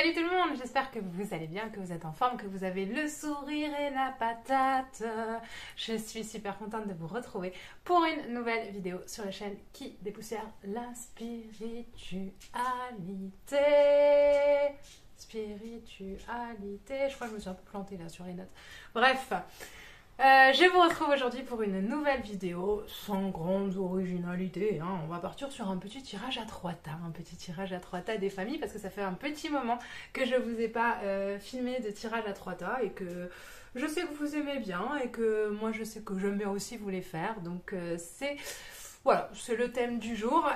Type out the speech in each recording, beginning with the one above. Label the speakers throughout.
Speaker 1: Salut tout le monde, j'espère que vous allez bien, que vous êtes en forme, que vous avez le sourire et la patate. Je suis super contente de vous retrouver pour une nouvelle vidéo sur la chaîne qui dépoussière la spiritualité. Spiritualité, je crois que je me suis un peu plantée là sur les notes. Bref, je vous retrouve aujourd'hui pour une nouvelle vidéo sans grande originalité. On va partir sur un petit tirage à 3 tas, des familles parce que ça fait un petit moment que je vous ai pas filmé de tirage à 3 tas et que je sais que vous aimez bien et que moi je sais que j'aime bien aussi vous les faire. Donc voilà, c'est le thème du jour.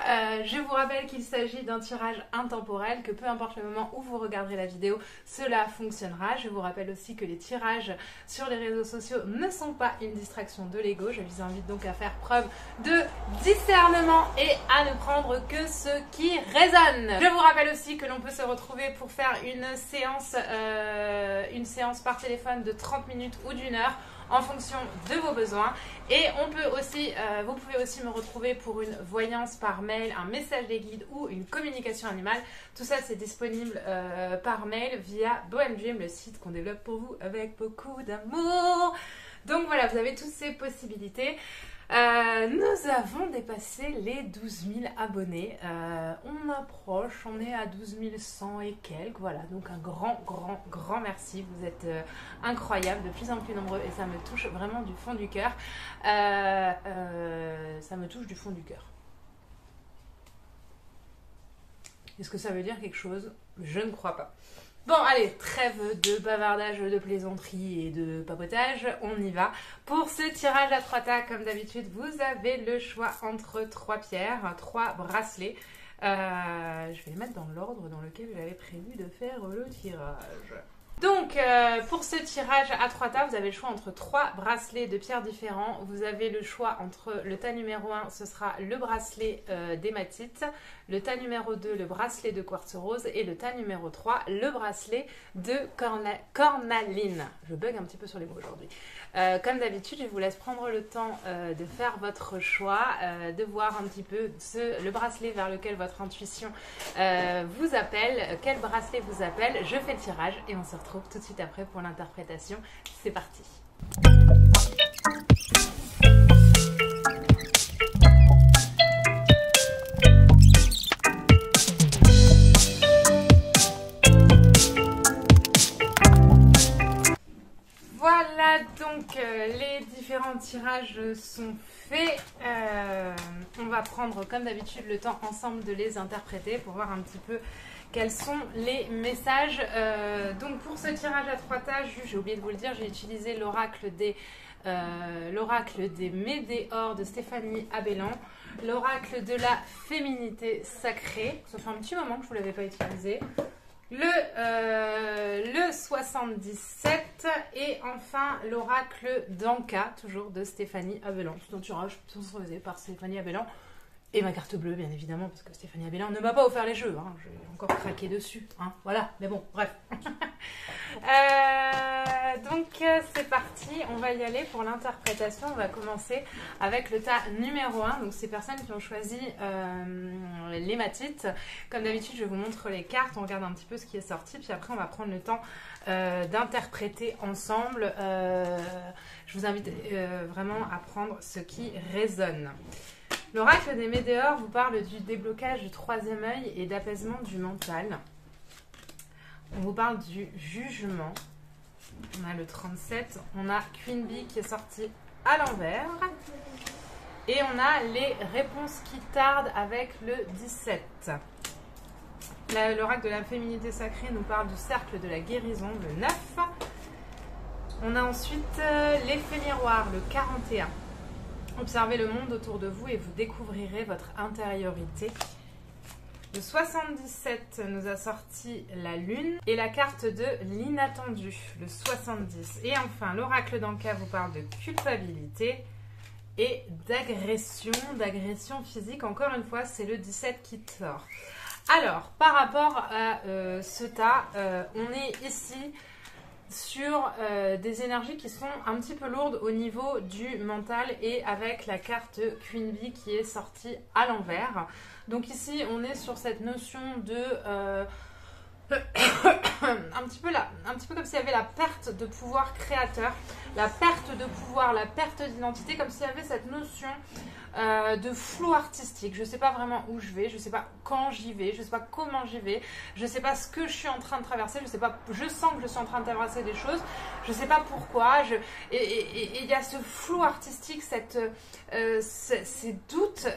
Speaker 1: Je vous rappelle qu'il s'agit d'un tirage intemporel, que peu importe le moment où vous regarderez la vidéo, cela fonctionnera. Je vous rappelle aussi que les tirages sur les réseaux sociaux ne sont pas une distraction de l'ego. Je vous invite donc à faire preuve de discernement et à ne prendre que ce qui résonne. Je vous rappelle aussi que l'on peut se retrouver pour faire une séance par téléphone de 30 minutes ou d'1 heure en fonction de vos besoins. Et on peut aussi, vous pouvez aussi me retrouver pour une voyance par mail, un message des guides ou une communication animale. Tout ça, c'est disponible par mail via Bohem Dream, le site qu'on développe pour vous avec beaucoup d'amour. Donc voilà, vous avez toutes ces possibilités. Nous avons dépassé les 12 000 abonnés. On approche, on est à 12 100 et quelques. Voilà, donc un grand merci. Vous êtes incroyables, de plus en plus nombreux et ça me touche vraiment du fond du cœur. Ça me touche du fond du cœur. Est-ce que ça veut dire quelque chose? Je ne crois pas. Bon, allez, trêve de bavardage, de plaisanterie et de papotage, on y va. Pour ce tirage à 3 tas, comme d'habitude, vous avez le choix entre 3 pierres, 3 bracelets. Je vais les mettre dans l'ordre dans lequel j'avais prévu de faire le tirage. Donc, pour ce tirage à 3 tas, vous avez le choix entre 3 bracelets de pierres différents. Vous avez le choix entre le tas numéro 1, ce sera le bracelet d'hématite. Le tas numéro 2, le bracelet de quartz rose. Et le tas numéro 3, le bracelet de cornaline. Je bug un petit peu sur les mots aujourd'hui. Comme d'habitude, je vous laisse prendre le temps de faire votre choix, de voir un petit peu le bracelet vers lequel votre intuition vous appelle, quel bracelet vous appelle. Je fais le tirage et on se retrouve tout de suite après pour l'interprétation. C'est parti. Voilà, donc les différents tirages sont faits. On va prendre comme d'habitude le temps ensemble de les interpréter pour voir un petit peu quels sont les messages. Donc pour ce tirage à 3 tas, j'ai oublié de vous le dire, j'ai utilisé l'oracle des Médéors de Stéphanie Abellan, l'oracle de la féminité sacrée. Ça fait un petit moment que je ne vous l'avais pas utilisé. Le 77 et enfin l'oracle d'Anka, toujours de Stéphanie Abellan. C'est un tirage sponsorisé par Stéphanie Abellan et ma carte bleue bien évidemment parce que Stéphanie Abellan ne m'a pas offert les jeux, j'ai encore craqué dessus, voilà, mais bon, bref. Donc c'est parti, on va y aller pour l'interprétation. On va commencer avec le tas numéro 1, donc ces personnes qui ont choisi l'hématite. Comme d'habitude, je vous montre les cartes, on regarde un petit peu ce qui est sorti, puis après on va prendre le temps d'interpréter ensemble. Je vous invite vraiment à prendre ce qui résonne. L'oracle des Médéors vous parle du déblocage du 3e œil et d'apaisement du mental. On vous parle du jugement. On a le 37. On a Queen Bee qui est sorti à l'envers. Et on a les réponses qui tardent avec le 17. L'oracle de la féminité sacrée nous parle du cercle de la guérison, le 9. On a ensuite l'effet miroir, le 41. Observez le monde autour de vous et vous découvrirez votre intériorité. Le 77 nous a sorti la lune et la carte de l'inattendu, le 70. Et enfin, l'oracle d'Anka vous parle de culpabilité et d'agression physique. Encore une fois, c'est le 17 qui sort. Alors, par rapport à ce tas, on est ici sur des énergies qui sont un petit peu lourdes au niveau du mental et avec la carte Queen Bee qui est sortie à l'envers. Donc ici, on est sur cette notion de un petit peu comme s'il y avait la perte de pouvoir créateur, la perte de pouvoir, la perte d'identité, comme s'il y avait cette notion de flou artistique. Je ne sais pas vraiment où je vais, je ne sais pas quand j'y vais, je ne sais pas comment j'y vais, je ne sais pas ce que je suis en train de traverser, je sens que je suis en train de traverser des choses, je ne sais pas pourquoi, et il y a ce flou artistique, ces doutes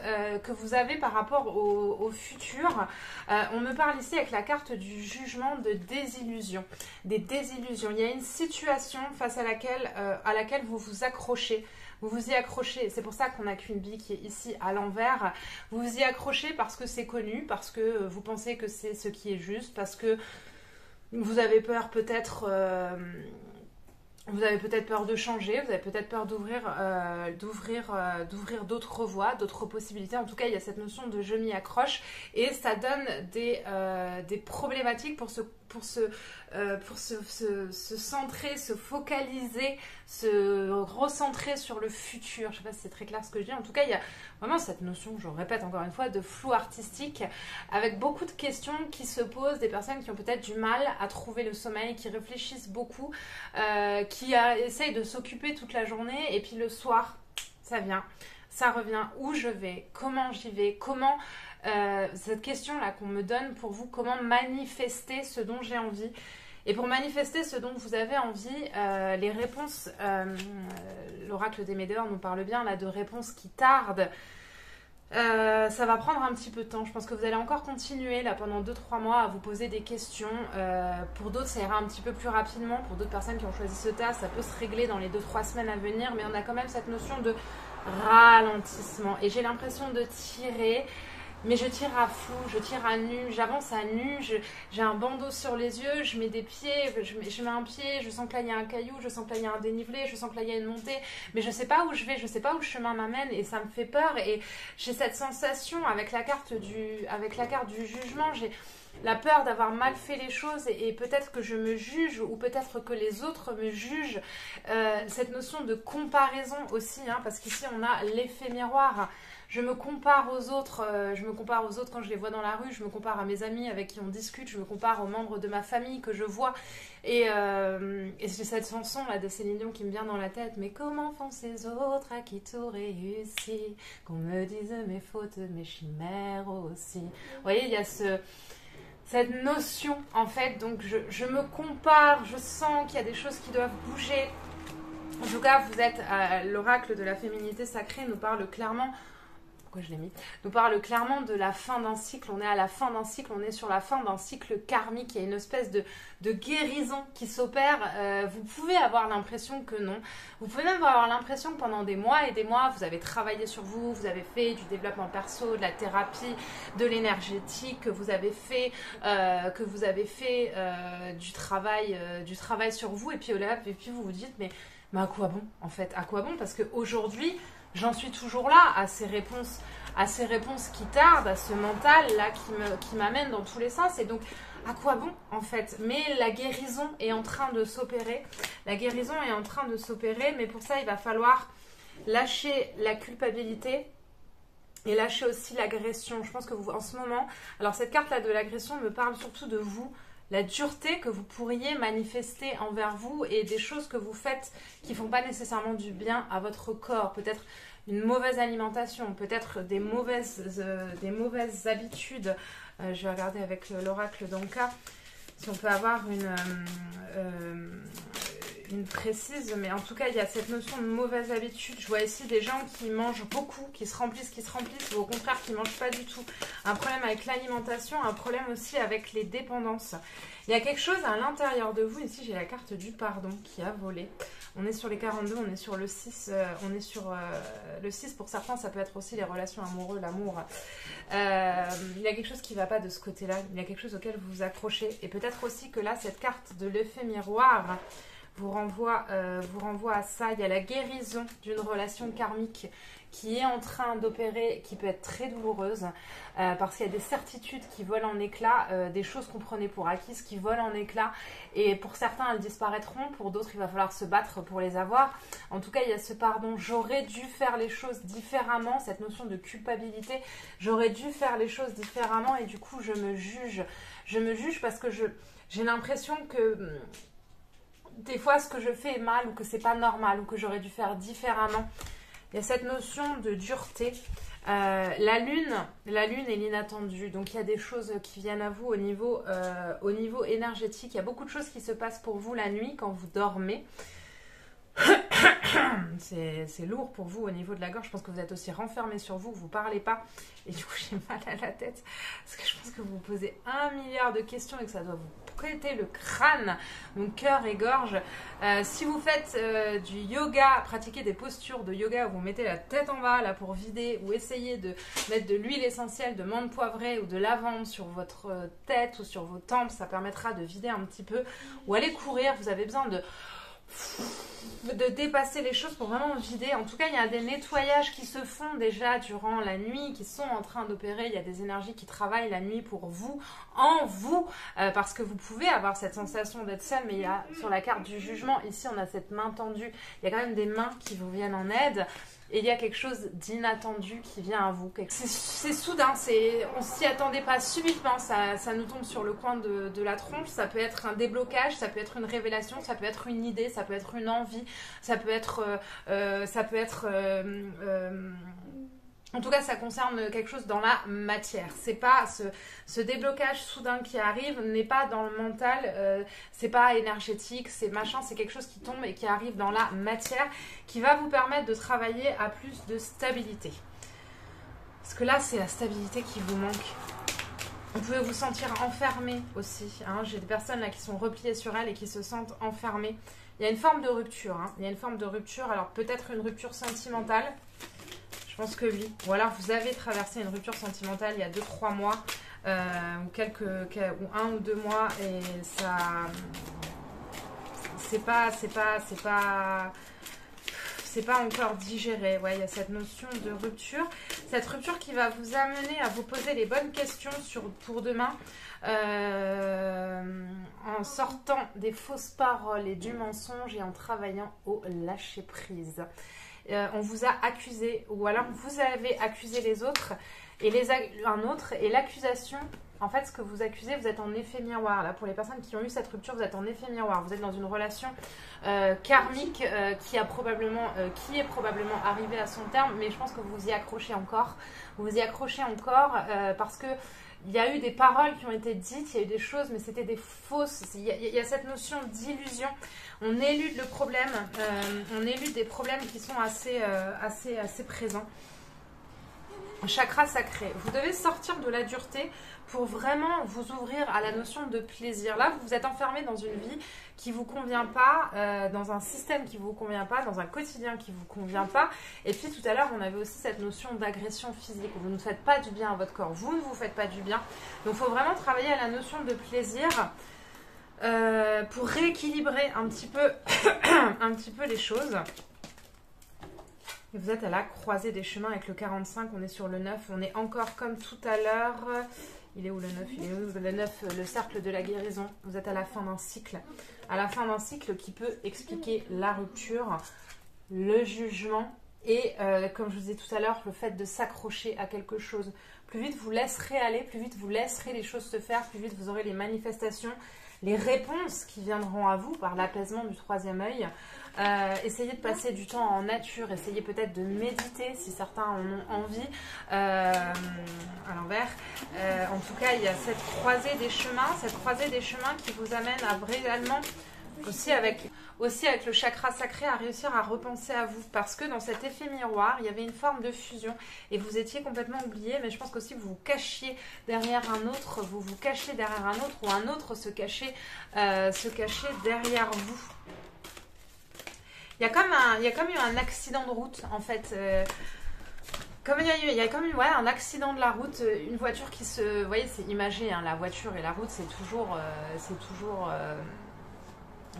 Speaker 1: que vous avez par rapport au futur. On me parle ici avec la carte du jugement de désillusion, des désillusions. Il y a une situation face à laquelle vous vous accrochez. Vous vous y accrochez, c'est pour ça qu'on n'a qu'une bille qui est ici à l'envers. Vous vous y accrochez parce que c'est connu, parce que vous pensez que c'est ce qui est juste, parce que vous avez peur peut-être... vous avez peut-être peur de changer, vous avez peut-être peur d'ouvrir d'autres voies, d'autres possibilités. En tout cas, il y a cette notion de je m'y accroche et ça donne des problématiques pour se centrer, se focaliser, se recentrer sur le futur. Je ne sais pas si c'est très clair ce que je dis. En tout cas, il y a vraiment cette notion, je répète encore une fois, de flou artistique avec beaucoup de questions qui se posent, des personnes qui ont peut-être du mal à trouver le sommeil, qui réfléchissent beaucoup, qui essayent de s'occuper toute la journée et puis le soir, ça vient, ça revient. Où je vais, comment j'y vais, comment... cette question-là qu'on me donne pour vous, comment manifester ce dont j'ai envie. Et pour manifester ce dont vous avez envie, les réponses, l'oracle des Médéors nous parle bien là de réponses qui tardent. Ça va prendre un petit peu de temps. Je pense que vous allez encore continuer là pendant 2-3 mois à vous poser des questions. Pour d'autres, ça ira un petit peu plus rapidement. Pour d'autres personnes qui ont choisi ce tas, ça peut se régler dans les 2-3 semaines à venir. Mais on a quand même cette notion de ralentissement. Et j'ai l'impression de tirer... Mais je tire à flou, je tire à nu, j'avance à nu, j'ai un bandeau sur les yeux, je mets des pieds, je mets un pied, je sens que là il y a un caillou, je sens que là il y a un dénivelé, je sens que là il y a une montée, mais je sais pas où je vais, je sais pas où le chemin m'amène et ça me fait peur et j'ai cette sensation avec la carte du jugement, j'ai la peur d'avoir mal fait les choses et peut-être que je me juge ou peut-être que les autres me jugent. Cette notion de comparaison aussi, hein, parce qu'ici on a l'effet miroir. Je me compare aux autres quand je les vois dans la rue, je me compare à mes amis avec qui on discute, je me compare aux membres de ma famille que je vois. Et j'ai cette chanson là de Céline Dion qui me vient dans la tête. Mais comment font ces autres à qui tout réussit? Qu'on me dise mes fautes, mes chimères aussi. Vous voyez, il y a cette notion en fait, donc je me compare, je sens qu'il y a des choses qui doivent bouger. En tout cas, vous êtes l'oracle de la féminité sacrée nous parle clairement... je l'ai mis, nous parle clairement de la fin d'un cycle. On est à la fin d'un cycle, on est sur la fin d'un cycle karmique. Il y a une espèce de guérison qui s'opère. Vous pouvez avoir l'impression que non. Vous pouvez même avoir l'impression que pendant des mois et des mois, vous avez travaillé sur vous, vous avez fait du développement perso, de la thérapie, de l'énergétique, que vous avez fait du travail sur vous. Et puis vous vous dites, mais à quoi bon en fait? À quoi bon? Parce qu'aujourd'hui, j'en suis toujours là à ces réponses qui tardent, à ce mental là qui m'amène dans tous les sens. Et donc, à quoi bon en fait? Mais la guérison est en train de s'opérer. La guérison est en train de s'opérer, mais pour ça, il va falloir lâcher la culpabilité et lâcher aussi l'agression. Je pense que vous, en ce moment... Alors, cette carte-là de l'agression me parle surtout de vous. La dureté que vous pourriez manifester envers vous et des choses que vous faites qui ne font pas nécessairement du bien à votre corps. Peut-être une mauvaise alimentation, peut-être des mauvaises habitudes. Je vais regarder avec l'oracle d'Anka si on peut avoir une précise, mais en tout cas il y a cette notion de mauvaise habitude. Je vois ici des gens qui mangent beaucoup, qui se remplissent, ou au contraire qui ne mangent pas du tout. Un problème avec l'alimentation, un problème aussi avec les dépendances. Il y a quelque chose à l'intérieur de vous. Ici j'ai la carte du pardon qui a volé. On est sur les 42, on est sur le 6, le 6 pour certains, ça peut être aussi les relations amoureuses, l'amour. Il y a quelque chose qui ne va pas de ce côté-là, il y a quelque chose auquel vous vous accrochez. Et peut-être aussi que là, cette carte de l'effet miroir vous renvoie à ça. Il y a la guérison d'une relation karmique qui est en train d'opérer, qui peut être très douloureuse, parce qu'il y a des certitudes qui volent en éclats, des choses qu'on prenait pour acquises qui volent en éclats, et pour certains elles disparaîtront, pour d'autres il va falloir se battre pour les avoir. En tout cas il y a ce pardon, j'aurais dû faire les choses différemment, cette notion de culpabilité, j'aurais dû faire les choses différemment et du coup je me juge parce que J'ai l'impression que des fois ce que je fais est mal ou que c'est pas normal ou que j'aurais dû faire différemment. Il y a cette notion de dureté. La lune est l'inattendu. Donc il y a des choses qui viennent à vous au niveau énergétique. Il y a beaucoup de choses qui se passent pour vous la nuit quand vous dormez. C'est lourd pour vous au niveau de la gorge. Je pense que vous êtes aussi renfermé sur vous, vous parlez pas. Et du coup, j'ai mal à la tête. Parce que je pense que vous vous posez 1 milliard de questions et que ça doit vous prêter le crâne, donc cœur et gorge. Si vous faites du yoga, pratiquez des postures de yoga où vous mettez la tête en bas là pour vider, ou essayez de mettre de l'huile essentielle de menthe poivrée ou de lavande sur votre tête ou sur vos tempes, ça permettra de vider un petit peu. Ou allez courir, vous avez besoin de dépasser les choses pour vraiment vider. En tout cas, il y a des nettoyages qui se font déjà durant la nuit, qui sont en train d'opérer. Il y a des énergies qui travaillent la nuit pour vous, en vous, parce que vous pouvez avoir cette sensation d'être seul, mais il y a sur la carte du jugement, ici on a cette main tendue, il y a quand même des mains qui vous viennent en aide. Et il y a quelque chose d'inattendu qui vient à vous. C'est soudain, on s'y attendait pas subitement, ça nous tombe sur le coin de la tronche. Ça peut être un déblocage, ça peut être une révélation, ça peut être une idée, ça peut être une envie, ça peut être... en tout cas, ça concerne quelque chose dans la matière. C'est pas ce déblocage soudain qui arrive n'est pas dans le mental, c'est pas énergétique, c'est machin, c'est quelque chose qui tombe et qui arrive dans la matière, qui va vous permettre de travailler à plus de stabilité. Parce que là, c'est la stabilité qui vous manque. Vous pouvez vous sentir enfermé aussi. Hein. J'ai des personnes là qui sont repliées sur elles et qui se sentent enfermées. Il y a une forme de rupture. Hein. Il y a une forme de rupture. Alors peut-être une rupture sentimentale. Je pense que oui. Ou alors vous avez traversé une rupture sentimentale il y a 2-3 mois ou 1 ou 2 mois et ça c'est pas encore digéré. Ouais, il y a cette notion de rupture. Cette rupture qui va vous amener à vous poser les bonnes questions pour demain en sortant des fausses paroles et du mensonge et en travaillant au lâcher prise. On vous a accusé, ou alors vous avez accusé les autres et un autre, et l'accusation, en fait ce que vous accusez, vous êtes en effet miroir. Là, pour les personnes qui ont eu cette rupture, vous êtes en effet miroir. Vous êtes dans une relation karmique qui est probablement arrivée à son terme, mais je pense que vous vous y accrochez encore. Vous vous y accrochez encore parce que il y a eu des paroles qui ont été dites, il y a eu des choses, mais c'était des fausses. Il y a cette notion d'illusion. On élude le problème, on élude des problèmes qui sont assez présents. Chakra sacré. Vous devez sortir de la dureté pour vraiment vous ouvrir à la notion de plaisir. Là, vous êtes enfermé dans une vie qui ne vous convient pas, dans un système qui ne vous convient pas, dans un quotidien qui ne vous convient pas. Et puis tout à l'heure, on avait aussi cette notion d'agression physique. Vous ne faites pas du bien à votre corps, vous ne vous faites pas du bien. Donc il faut vraiment travailler à la notion de plaisir pour rééquilibrer un petit peu les choses. Et vous êtes à la croisée des chemins avec le 45, on est sur le 9, on est encore comme tout à l'heure. Il est où le 9? Il est où le 9? Le cercle de la guérison. Vous êtes à la fin d'un cycle. À la fin d'un cycle qui peut expliquer la rupture, le jugement et, comme je vous disais tout à l'heure, le fait de s'accrocher à quelque chose. Plus vite vous laisserez aller, plus vite vous laisserez les choses se faire, plus vite vous aurez les manifestations, les réponses qui viendront à vous par l'apaisement du troisième œil. Essayez de passer du temps en nature, essayez peut-être de méditer si certains en ont envie, à l'envers. En tout cas, il y a cette croisée des chemins qui vous amène à réellement, aussi avec le chakra sacré, à réussir à repenser à vous. Parce que dans cet effet miroir, il y avait une forme de fusion et vous étiez complètement oublié, mais je pense qu'aussi vous vous cachiez derrière un autre, ou un autre se cachait derrière vous. Il y a comme eu un accident de route, en fait. Il y a comme eu un accident de la route, une voiture qui se... Vous voyez, c'est imagé, hein, la voiture et la route, c'est toujours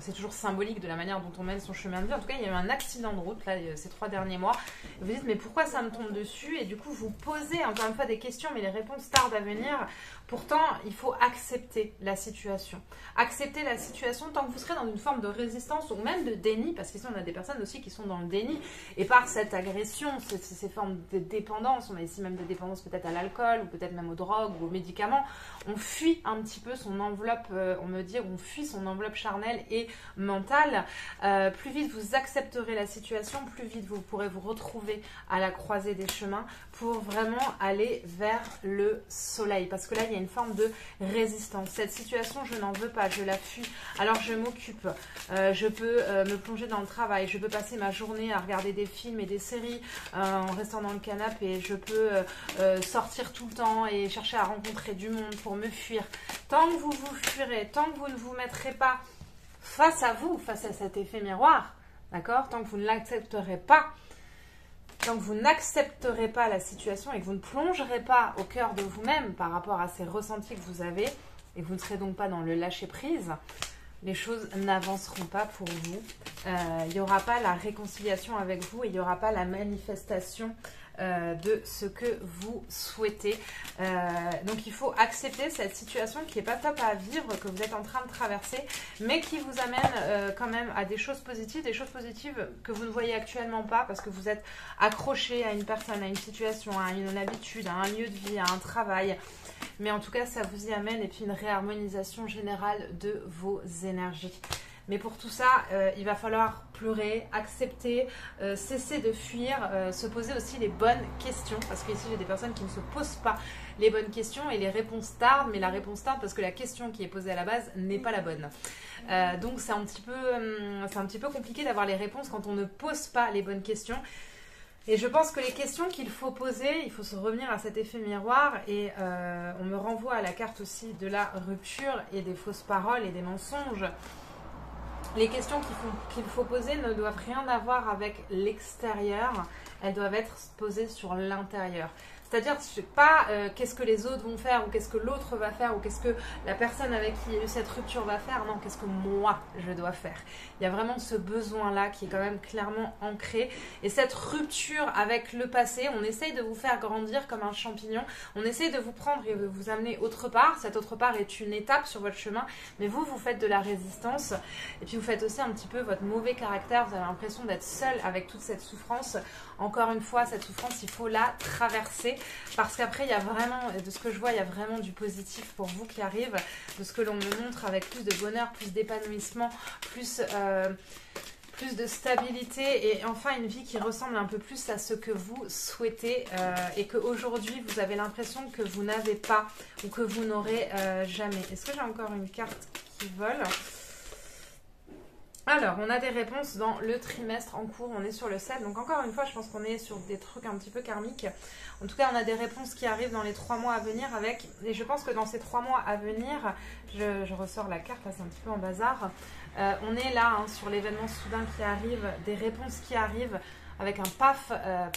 Speaker 1: c'est toujours symbolique de la manière dont on mène son chemin de vie. En tout cas, il y a eu un accident de route là, ces 3 derniers mois. Vous dites, mais pourquoi ça me tombe dessus? Et du coup, vous posez encore une fois des questions, mais les réponses tardent à venir. Pourtant, il faut accepter la situation. Accepter la situation tant que vous serez dans une forme de résistance ou même de déni, parce qu'ici, on a des personnes aussi qui sont dans le déni. Et par cette agression, ces formes de dépendance, on a ici même des dépendances peut-être à l'alcool ou peut-être même aux drogues ou aux médicaments, on fuit un petit peu son enveloppe, on me dit, on fuit son enveloppe charnelle et mentale. Plus vite vous accepterez la situation, plus vite vous pourrez vous retrouver à la croisée des chemins pour vraiment aller vers le soleil. Parce que là, il y a une forme de résistance. Cette situation, je n'en veux pas, je la fuis. Alors je m'occupe, je peux me plonger dans le travail, je peux passer ma journée à regarder des films et des séries en restant dans le canapé, je peux sortir tout le temps et chercher à rencontrer du monde pour me fuir. Tant que vous vous fuirez, tant que vous ne vous mettrez pas face à vous, face à cet effet miroir, d'accord, tant que vous ne l'accepterez pas, tant que vous n'accepterez pas la situation et que vous ne plongerez pas au cœur de vous-même par rapport à ces ressentis que vous avez, et que vous ne serez donc pas dans le lâcher-prise, les choses n'avanceront pas pour vous. Il n'y aura pas la réconciliation avec vous et il n'y aura pas la manifestation de ce que vous souhaitez. Donc il faut accepter cette situation qui n'est pas top à vivre, que vous êtes en train de traverser, mais qui vous amène quand même à des choses positives que vous ne voyez actuellement pas parce que vous êtes accroché à une personne, à une situation, à une habitude, à un lieu de vie, à un travail. Mais en tout cas, ça vous y amène et puis une réharmonisation générale de vos énergies. Mais pour tout ça, il va falloir pleurer, accepter, cesser de fuir, se poser aussi les bonnes questions. Parce qu'ici, j'ai des personnes qui ne se posent pas les bonnes questions et les réponses tardent. Mais la réponse tarde parce que la question qui est posée à la base n'est pas la bonne. Donc, c'est un petit peu compliqué d'avoir les réponses quand on ne pose pas les bonnes questions. Et je pense que les questions qu'il faut poser, il faut se revenir à cet effet miroir et on me renvoie à la carte aussi de la rupture et des fausses paroles et des mensonges. Les questions qu'il faut poser ne doivent rien avoir avec l'extérieur, elles doivent être posées sur l'intérieur. C'est-à-dire, je sais pas qu'est-ce que les autres vont faire ou qu'est-ce que l'autre va faire ou qu'est-ce que la personne avec qui il y a eu cette rupture va faire. Non, qu'est-ce que moi je dois faire. Il y a vraiment ce besoin-là qui est quand même clairement ancré. Et cette rupture avec le passé, on essaye de vous faire grandir comme un champignon. On essaye de vous prendre et de vous amener autre part. Cette autre part est une étape sur votre chemin. Mais vous faites de la résistance. Et puis vous faites aussi un petit peu votre mauvais caractère. Vous avez l'impression d'être seul avec toute cette souffrance. Encore une fois, cette souffrance, il faut la traverser. Parce qu'après, il y a vraiment, de ce que je vois, il y a vraiment du positif pour vous qui arrive. De ce que l'on me montre avec plus de bonheur, plus d'épanouissement, plus de stabilité et enfin une vie qui ressemble un peu plus à ce que vous souhaitez et qu'aujourd'hui, vous avez l'impression que vous n'avez pas ou que vous n'aurez jamais. Est-ce que j'ai encore une carte qui vole ? Alors, on a des réponses dans le trimestre en cours, on est sur le 7, donc encore une fois, je pense qu'on est sur des trucs un petit peu karmiques. En tout cas, on a des réponses qui arrivent dans les 3 mois à venir avec, et je pense que dans ces 3 mois à venir, je ressors la carte, là c'est un petit peu en bazar, on est là hein, sur l'événement soudain qui arrive, des réponses qui arrivent, avec un paf,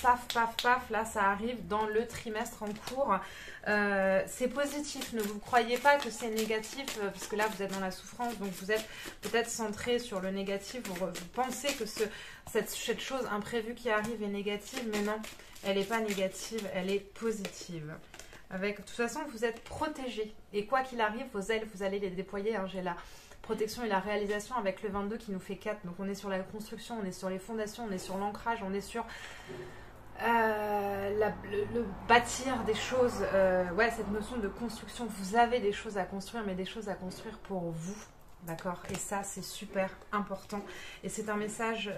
Speaker 1: paf, paf, paf, là ça arrive dans le trimestre en cours. C'est positif, ne vous croyez pas que c'est négatif, parce que là vous êtes dans la souffrance, donc vous êtes peut-être centré sur le négatif, vous pensez que cette chose imprévue qui arrive est négative, mais non, elle n'est pas négative, elle est positive. De toute façon, vous êtes protégé, et quoi qu'il arrive, vos ailes, vous allez les déployer, hein, j'ai la protection et la réalisation avec le 22 qui nous fait 4, donc on est sur la construction, on est sur les fondations, on est sur l'ancrage, on est sur le bâtir des choses, ouais, cette notion de construction, vous avez des choses à construire, mais des choses à construire pour vous, d'accord, et ça c'est super important, et c'est un message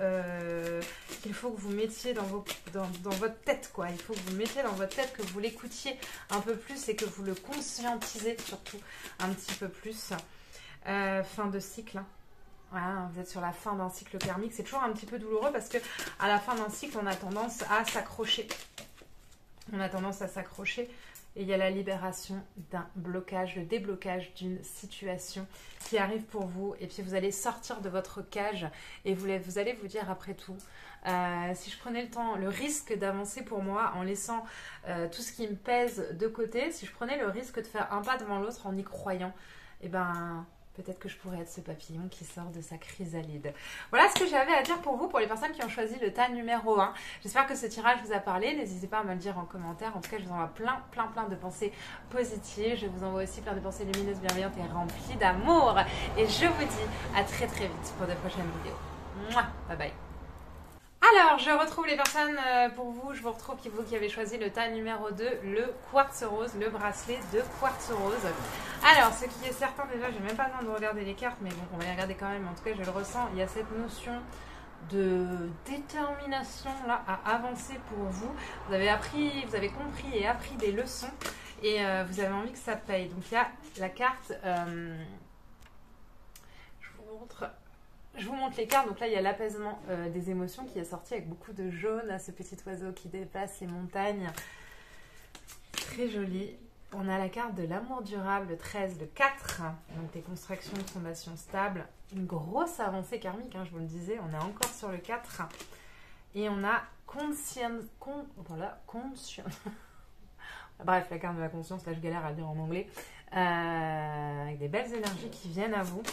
Speaker 1: qu'il faut que vous mettiez dans votre tête, quoi, il faut que vous mettiez dans votre tête, que vous l'écoutiez un peu plus et que vous le conscientisez surtout un petit peu plus. Fin de cycle, hein. Voilà, vous êtes sur la fin d'un cycle karmique, c'est toujours un petit peu douloureux parce que à la fin d'un cycle on a tendance à s'accrocher, et il y a la libération d'un blocage, le déblocage d'une situation qui arrive pour vous, et puis vous allez sortir de votre cage et vous allez vous dire après tout, si je prenais le risque d'avancer pour moi en laissant tout ce qui me pèse de côté, si je prenais le risque de faire un pas devant l'autre en y croyant, et ben Peut-être que je pourrais être ce papillon qui sort de sa chrysalide. Voilà ce que j'avais à dire pour vous, pour les personnes qui ont choisi le tas numéro 1. J'espère que ce tirage vous a parlé. N'hésitez pas à me le dire en commentaire. En tout cas, je vous envoie plein de pensées positives. Je vous envoie aussi plein de pensées lumineuses, bienveillantes et remplies d'amour. Et je vous dis à très vite pour de prochaines vidéos. Mouah, bye bye. Alors, je retrouve les personnes pour vous. Je vous retrouve vous qui avez choisi le tas numéro 2, le quartz rose, le bracelet de quartz rose. Alors, ce qui est certain déjà, j'ai même pas besoin de regarder les cartes, mais bon, on va les regarder quand même. En tout cas, je le ressens. Il y a cette notion de détermination là à avancer pour vous. Vous avez appris, vous avez compris et appris des leçons et vous avez envie que ça paye. Donc, il y a la carte. Je vous montre les cartes. Donc là, il y a l'apaisement des émotions qui est sorti avec beaucoup de jaune. Là, ce petit oiseau qui dépasse les montagnes. Très joli. On a la carte de l'amour durable, le 13, le 4. Donc des constructions de fondation stable. Une grosse avancée karmique, hein, je vous le disais. On est encore sur le 4. Et on a conscience. Bref, la carte de la conscience. Là, je galère à le dire en anglais. Avec des belles énergies qui viennent à vous.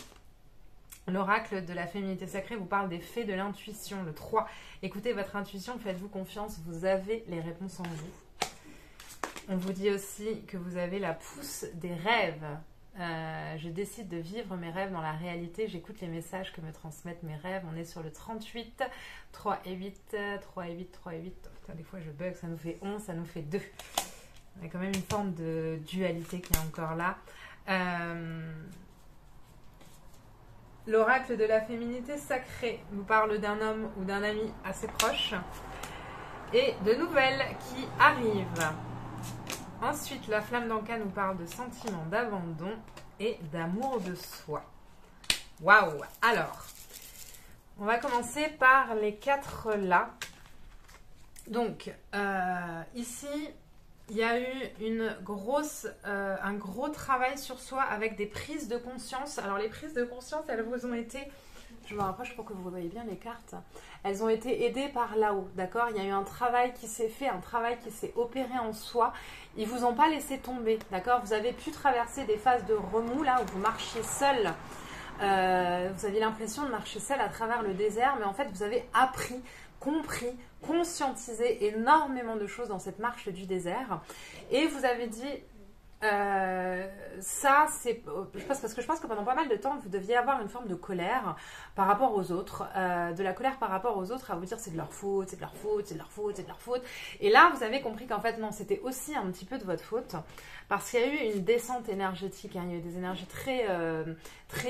Speaker 1: L'oracle de la féminité sacrée vous parle des faits de l'intuition, le 3. Écoutez votre intuition, faites-vous confiance, vous avez les réponses en vous. On vous dit aussi que vous avez la pousse des rêves. Je décide de vivre mes rêves dans la réalité, j'écoute les messages que me transmettent mes rêves. On est sur le 38, 3 et 8, 3 et 8, 3 et 8. Oh, putain, des fois je bug, ça nous fait 11, ça nous fait 2. On a quand même une forme de dualité qui est encore là. L'oracle de la féminité sacrée nous parle d'un homme ou d'un ami assez proche et de nouvelles qui arrivent. Ensuite, la flamme d'Anka nous parle de sentiments d'abandon et d'amour de soi. Waouh! Alors, on va commencer par les 4 là. Donc, ici, il y a eu un gros travail sur soi avec des prises de conscience. Alors les prises de conscience, elles vous ont été, je me rapproche pour que vous voyez bien les cartes, elles ont été aidées par là-haut, d'accord? Il y a eu un travail qui s'est fait, un travail qui s'est opéré en soi. Ils ne vous ont pas laissé tomber, d'accord? Vous avez pu traverser des phases de remous, là, où vous marchiez seul. Vous aviez l'impression de marcher seul à travers le désert, mais en fait, vous avez appris, compris, conscientisé énormément de choses dans cette marche du désert. Et vous avez dit, ça c'est parce que je pense que pendant pas mal de temps vous deviez avoir une forme de colère par rapport aux autres, de la colère par rapport aux autres, à vous dire c'est de leur faute, c'est de leur faute, c'est de leur faute, c'est de leur faute. Et là vous avez compris qu'en fait non, c'était aussi un petit peu de votre faute, parce qu'il y a eu une descente énergétique, hein. Il y a eu des énergies très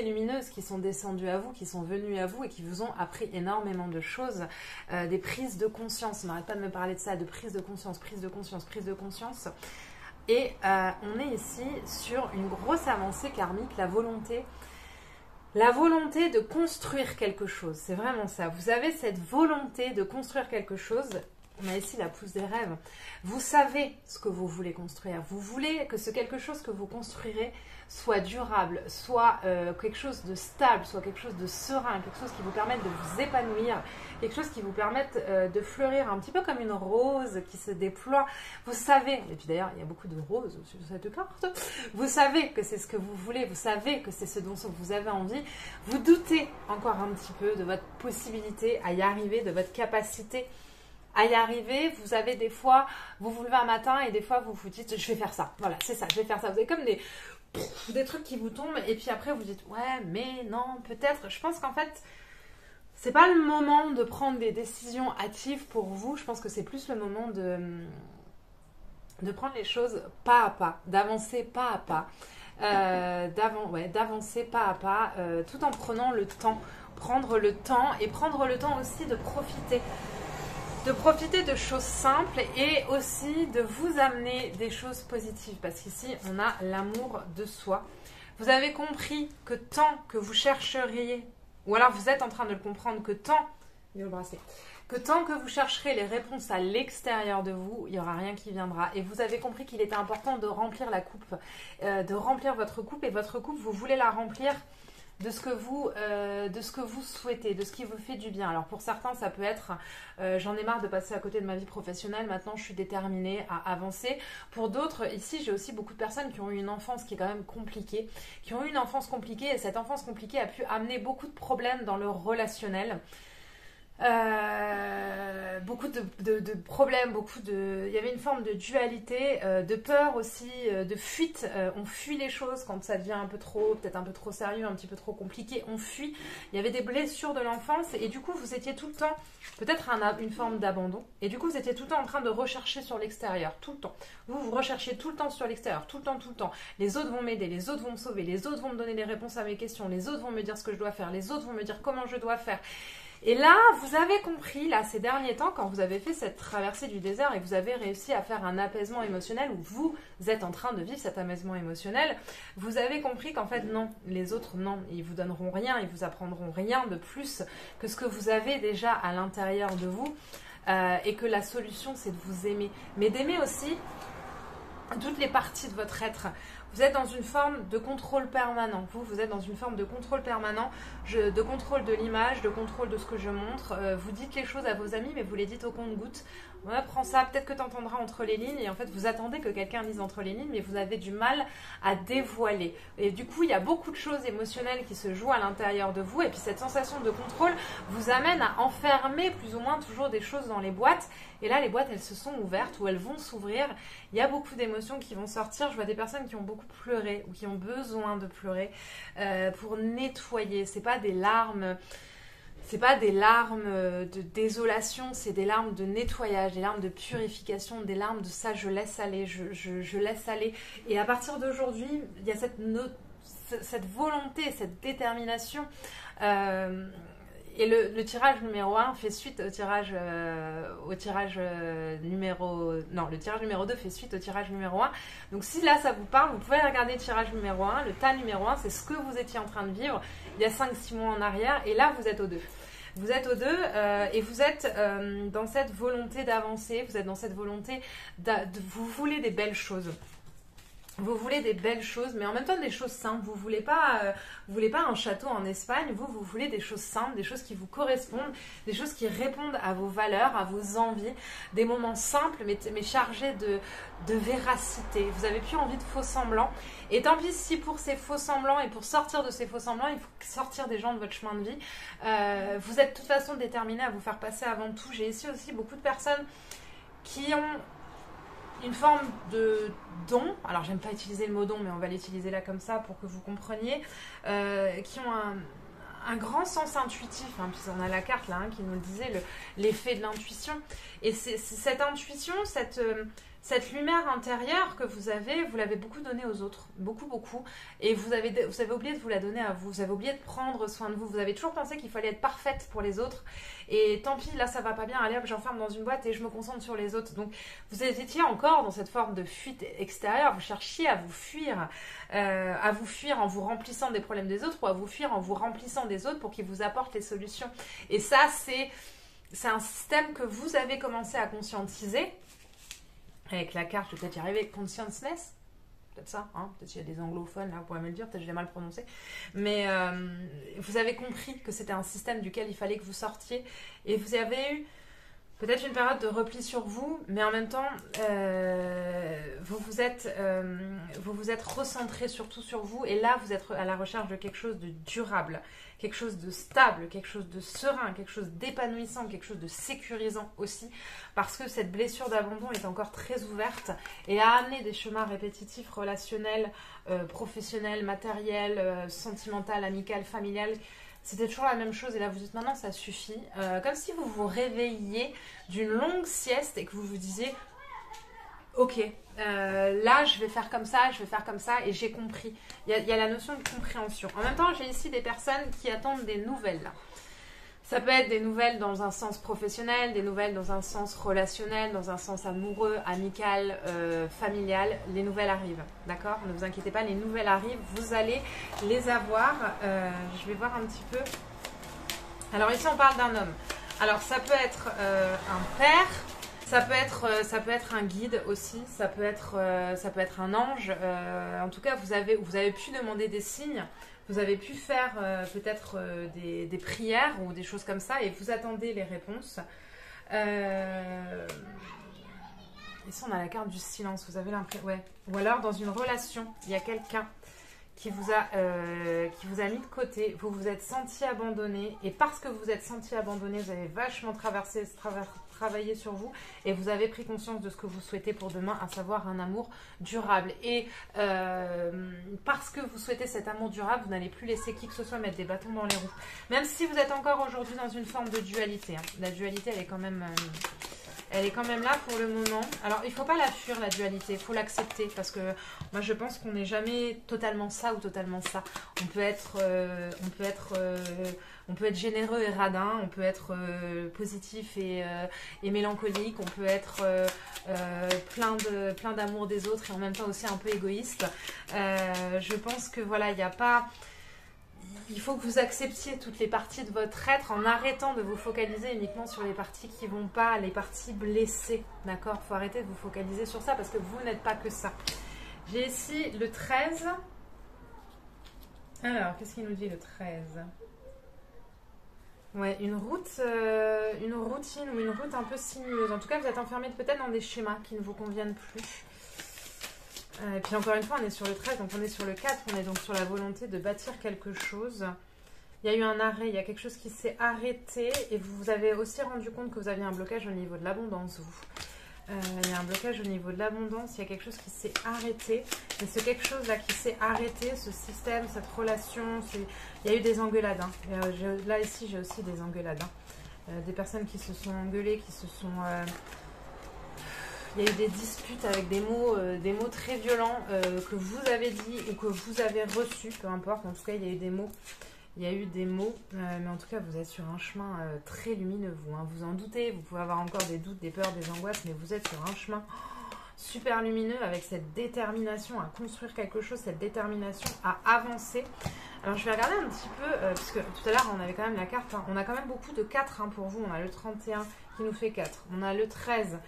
Speaker 1: lumineuses qui sont descendues à vous, qui sont venues à vous et qui vous ont appris énormément de choses, des prises de conscience. On n'arrête pas de me parler de ça, de prise de conscience, prise de conscience, prise de conscience. Et on est ici sur une grosse avancée karmique, la volonté de construire quelque chose. C'est vraiment ça. Vous avez cette volonté de construire quelque chose. On a ici la pousse des rêves. Vous savez ce que vous voulez construire. Vous voulez que ce quelque chose que vous construirez soit durable, soit quelque chose de stable, soit quelque chose de serein, quelque chose qui vous permette de vous épanouir, quelque chose qui vous permette de fleurir un petit peu comme une rose qui se déploie. Vous savez, et puis d'ailleurs il y a beaucoup de roses sur cette carte, vous savez que c'est ce que vous voulez, vous savez que c'est ce dont vous avez envie, vous doutez encore un petit peu de votre possibilité à y arriver, de votre capacité à y arriver. Vous avez des fois, vous vous levez un matin et des fois vous vous dites je vais faire ça, voilà c'est ça, je vais faire ça. Vous avez comme des trucs qui vous tombent et puis après vous dites ouais mais non peut-être. Je pense qu'en fait c'est pas le moment de prendre des décisions hâtives pour vous. Je pense que c'est plus le moment de prendre les choses pas à pas, d'avancer pas à pas, d'avancer pas à pas, tout en prenant le temps, prendre le temps et prendre le temps aussi de profiter de choses simples et aussi de vous amener des choses positives, parce qu'ici on a l'amour de soi. Vous avez compris que tant que vous chercheriez, ou alors vous êtes en train de le comprendre, que tant que vous chercherez les réponses à l'extérieur de vous, il n'y aura rien qui viendra. Et vous avez compris qu'il était important de remplir la coupe, de remplir votre coupe, et votre coupe vous voulez la remplir de ce que vous souhaitez, de ce qui vous fait du bien. Alors pour certains, ça peut être j'en ai marre de passer à côté de ma vie professionnelle, maintenant je suis déterminée à avancer. Pour d'autres, ici j'ai aussi beaucoup de personnes qui ont eu une enfance qui est quand même compliquée, qui ont eu une enfance compliquée et cette enfance compliquée a pu amener beaucoup de problèmes dans le relationnel. Beaucoup de problèmes, il y avait une forme de dualité, de peur aussi, de fuite. On fuit les choses quand ça devient un peu trop, peut-être un peu trop sérieux, un petit peu trop compliqué. On fuit. Il y avait des blessures de l'enfance et du coup vous étiez tout le temps, peut-être une forme d'abandon. Et du coup vous étiez tout le temps en train de rechercher sur l'extérieur, tout le temps. Vous recherchez tout le temps sur l'extérieur, tout le temps. Les autres vont m'aider, les autres vont me sauver, les autres vont me donner les réponses à mes questions, les autres vont me dire ce que je dois faire, les autres vont me dire comment je dois faire. Et là, vous avez compris, là, ces derniers temps, quand vous avez fait cette traversée du désert et que vous avez réussi à faire un apaisement émotionnel, où vous êtes en train de vivre cet apaisement émotionnel, vous avez compris qu'en fait, non, les autres, non, ils vous donneront rien, ils vous apprendront rien de plus que ce que vous avez déjà à l'intérieur de vous, et que la solution, c'est de vous aimer. Mais d'aimer aussi toutes les parties de votre être. Vous êtes dans une forme de contrôle permanent. Vous êtes dans une forme de contrôle permanent, de contrôle de l'image, de contrôle de ce que je montre. Vous dites les choses à vos amis, mais vous les dites au compte-gouttes. Ouais, prends ça, peut-être que tu entendras entre les lignes. Et en fait, vous attendez que quelqu'un lise entre les lignes, mais vous avez du mal à dévoiler. Et du coup, il y a beaucoup de choses émotionnelles qui se jouent à l'intérieur de vous. Et puis, cette sensation de contrôle vous amène à enfermer plus ou moins toujours des choses dans les boîtes. Et là, les boîtes, elles se sont ouvertes ou elles vont s'ouvrir. Il y a beaucoup d'émotions qui vont sortir. Je vois des personnes qui ont beaucoup pleuré ou qui ont besoin de pleurer pour nettoyer. C'est pas des larmes de désolation, c'est des larmes de nettoyage, des larmes de purification, des larmes de ça, je laisse aller, je laisse aller. Et à partir d'aujourd'hui, il y a cette volonté, cette détermination. Et le tirage numéro 1 fait suite au tirage numéro... Non, le tirage numéro 2 fait suite au tirage numéro 1. Donc si là ça vous parle, vous pouvez regarder le tirage numéro 1. Le tas numéro 1, c'est ce que vous étiez en train de vivre il y a 5-6 mois en arrière. Et là, vous êtes aux deux. Vous êtes aux deux et vous êtes dans cette volonté d'avancer. Vous êtes dans cette volonté vous voulez des belles choses. Vous voulez des belles choses, mais en même temps des choses simples. Vous voulez pas un château en Espagne. Vous voulez des choses simples, des choses qui vous correspondent, des choses qui répondent à vos valeurs, à vos envies, des moments simples, mais chargés de véracité. Vous n'avez plus envie de faux semblants. Et tant pis si pour ces faux semblants et pour sortir de ces faux semblants, il faut sortir des gens de votre chemin de vie. Vous êtes de toute façon déterminés à vous faire passer avant tout. J'ai ici aussi beaucoup de personnes qui ont une forme de don, alors j'aime pas utiliser le mot don, mais on va l'utiliser là comme ça pour que vous compreniez, qui ont un grand sens intuitif, hein, puis on a la carte là qui nous le disait, l'effet de l'intuition, et c'est cette intuition, cette lumière intérieure que vous l'avez beaucoup donnée aux autres, beaucoup, et vous avez oublié de vous la donner à vous, vous avez oublié de prendre soin de vous, vous avez toujours pensé qu'il fallait être parfaite pour les autres, et tant pis, là ça va pas bien, allez hop, j'enferme dans une boîte et je me concentre sur les autres. Donc vous étiez encore dans cette forme de fuite extérieure, vous cherchiez à vous fuir en vous remplissant des problèmes des autres, ou à vous fuir en vous remplissant des autres pour qu'ils vous apportent les solutions. Et ça, c'est un système que vous avez commencé à conscientiser. Avec la carte, je vais peut-être y arriver, consciousness, peut-être ça, hein, peut-être qu'il y a des anglophones, là, vous pourrez me le dire, peut-être que je l'ai mal prononcé, mais vous avez compris que c'était un système duquel il fallait que vous sortiez, et vous avez eu peut-être une période de repli sur vous, mais en même temps, vous vous êtes recentré surtout sur vous, et là, vous êtes à la recherche de quelque chose de durable, quelque chose de stable, quelque chose de serein, quelque chose d'épanouissant, quelque chose de sécurisant aussi, parce que cette blessure d'abandon est encore très ouverte et a amené des chemins répétitifs, relationnels, professionnels, matériels, sentimentaux, amicaux, familial. C'était toujours la même chose et là vous dites maintenant ça suffit. Comme si vous vous réveilliez d'une longue sieste et que vous vous disiez ok, là je vais faire comme ça et j'ai compris. Il y a la notion de compréhension. En même temps, j'ai ici des personnes qui attendent des nouvelles là. Ça peut être des nouvelles dans un sens professionnel, des nouvelles dans un sens relationnel, dans un sens amoureux, amical, familial. Les nouvelles arrivent, d'accord? Ne vous inquiétez pas, les nouvelles arrivent, vous allez les avoir. Je vais voir un petit peu. Alors ici, on parle d'un homme. Alors ça peut être un père, Ça peut être un guide aussi, ça peut être un ange. En tout cas, vous avez pu demander des signes, vous avez pu faire peut-être des prières ou des choses comme ça et vous attendez les réponses. Ici, on a la carte du silence, vous avez l'impression... Ouais. Ou alors, dans une relation, il y a quelqu'un qui vous a mis de côté, vous vous êtes senti abandonné et parce que vous vous êtes senti abandonné, vous avez vachement travaillé sur vous et vous avez pris conscience de ce que vous souhaitez pour demain, à savoir un amour durable. Et parce que vous souhaitez cet amour durable, vous n'allez plus laisser qui que ce soit mettre des bâtons dans les roues. Même si vous êtes encore aujourd'hui dans une forme de dualité. Hein. La dualité, elle est quand même... Elle est quand même là pour le moment. Alors, il ne faut pas la fuir, la dualité. Il faut l'accepter parce que moi, je pense qu'on n'est jamais totalement ça ou totalement ça. On peut être généreux et radin. On peut être positif et mélancolique. On peut être plein d'amour des autres et en même temps aussi un peu égoïste. Je pense que voilà, il n'y a pas... Il faut que vous acceptiez toutes les parties de votre être en arrêtant de vous focaliser uniquement sur les parties qui ne vont pas, les parties blessées. D'accord? Il faut arrêter de vous focaliser sur ça parce que vous n'êtes pas que ça. J'ai ici le 13. Alors, qu'est-ce qu'il nous dit le 13? Ouais, une routine ou une route un peu sinueuse. En tout cas, vous êtes enfermé peut-être dans des schémas qui ne vous conviennent plus. Et puis encore une fois, on est sur le 13, donc on est sur le 4, on est donc sur la volonté de bâtir quelque chose. Il y a eu un arrêt, il y a quelque chose qui s'est arrêté et vous vous avez aussi rendu compte que vous aviez un blocage au niveau de l'abondance, vous. Il y a un blocage au niveau de l'abondance, il y a quelque chose qui s'est arrêté. Et ce quelque chose-là qui s'est arrêté, ce système, cette relation, il y a eu des engueulades. Hein. Là, ici, j'ai aussi des engueulades. Hein. Des personnes qui se sont engueulées, qui se sont... Il y a eu des disputes avec des mots très violents que vous avez dit ou que vous avez reçus, peu importe. En tout cas, il y a eu des mots. Mais en tout cas, vous êtes sur un chemin très lumineux, vous. Hein. Vous en doutez, vous pouvez avoir encore des doutes, des peurs, des angoisses, mais vous êtes sur un chemin super lumineux avec cette détermination à construire quelque chose, cette détermination à avancer. Alors, je vais regarder un petit peu, parce que tout à l'heure, on avait quand même la carte. Hein. On a quand même beaucoup de 4 hein, pour vous. On a le 31 qui nous fait 4. On a le 13